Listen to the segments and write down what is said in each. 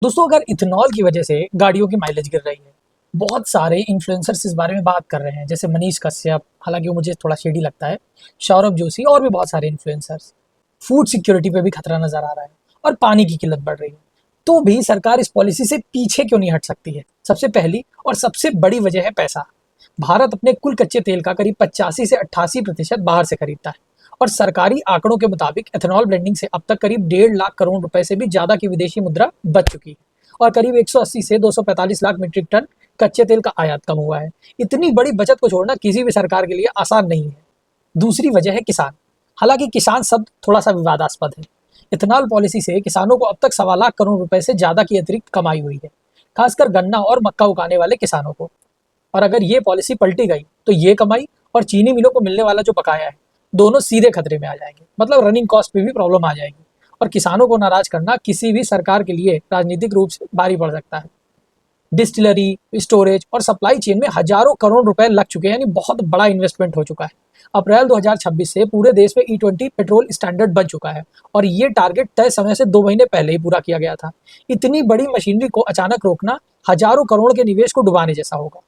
दोस्तों, अगर इथेनॉल की वजह से गाड़ियों की माइलेज गिर रही है, बहुत सारे इन्फ्लुएंसर्स इस बारे में बात कर रहे हैं, जैसे मनीष कश्यप, हालांकि वो मुझे थोड़ा शेडी लगता है, सौरभ जोशी और भी बहुत सारे इन्फ्लुएंसर्स। फूड सिक्योरिटी पे भी खतरा नजर आ रहा है और पानी की किल्लत बढ़ रही है। तो भी सरकार इस पॉलिसी से पीछे क्यों नहीं हट सकती है? सबसे पहली और सबसे बड़ी वजह है पैसा। भारत अपने कुल कच्चे तेल का करीब 85 से 88% बाहर से खरीदता है, और सरकारी आंकड़ों के मुताबिक एथेनॉल ब्लेंडिंग से अब तक करीब 1.5 लाख करोड़ रुपए से भी ज्यादा की विदेशी मुद्रा बच चुकी है, और करीब 180 से 245 लाख मीट्रिक टन कच्चे तेल का आयात कम हुआ है। इतनी बड़ी बचत को छोड़ना किसी भी सरकार के लिए आसान नहीं है। दूसरी वजह है किसान। हालांकि किसान शब्द थोड़ा सा विवादास्पद है। इथेनॉल पॉलिसी से किसानों को अब तक 1.25 लाख करोड़ रुपए से ज्यादा की अतिरिक्त कमाई हुई है, खासकर गन्ना और मक्का उगाने वाले किसानों को। और अगर ये पॉलिसी पलटी गई तो ये कमाई और चीनी मिलों को मिलने वाला जो बकाया है, दोनों सीधे खतरे में आ जाएंगे। मतलब रनिंग कॉस्ट पे भी प्रॉब्लम आ जाएगी, और किसानों को नाराज करना किसी भी सरकार के लिए राजनीतिक रूप से भारी पड़ सकता है। डिस्टिलरी, स्टोरेज और सप्लाई चेन में हजारों करोड़ रुपए लग चुके हैं, यानी बहुत बड़ा इन्वेस्टमेंट हो चुका है। अप्रैल 2026 से पूरे देश में E20 पेट्रोल स्टैंडर्ड बन चुका है, और ये टारगेट तय समय से 2 महीने पहले ही पूरा किया गया था। इतनी बड़ी मशीनरी को अचानक रोकना हजारों करोड़ के निवेश को डुबाने जैसा होगा।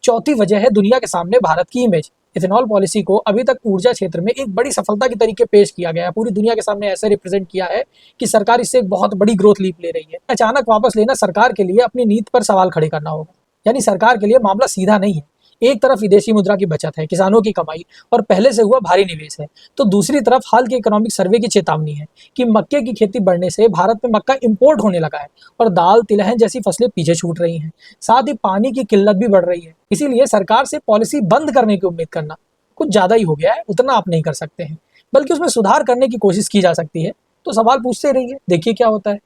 चौथी वजह है दुनिया के सामने भारत की इमेज। इथेनॉल पॉलिसी को अभी तक ऊर्जा क्षेत्र में एक बड़ी सफलता के तरीके पेश किया गया है, पूरी दुनिया के सामने ऐसे रिप्रेजेंट किया है कि सरकार इससे एक बहुत बड़ी ग्रोथ लीप ले रही है। अचानक वापस लेना सरकार के लिए अपनी नीति पर सवाल खड़े करना होगा। यानी सरकार के लिए मामला सीधा नहीं है। एक तरफ विदेशी मुद्रा की बचत है, किसानों की कमाई और पहले से हुआ भारी निवेश है, तो दूसरी तरफ हाल के इकोनॉमिक सर्वे की चेतावनी है कि मक्के की खेती बढ़ने से भारत में मक्का इंपोर्ट होने लगा है, और दाल, तिलहन जैसी फसलें पीछे छूट रही हैं। साथ ही पानी की किल्लत भी बढ़ रही है। इसीलिए सरकार से पॉलिसी बंद करने की उम्मीद करना कुछ ज्यादा ही हो गया है। उतना आप नहीं कर सकते हैं, बल्कि उसमें सुधार करने की कोशिश की जा सकती है। तो सवाल पूछते रहिए, देखिए क्या होता है।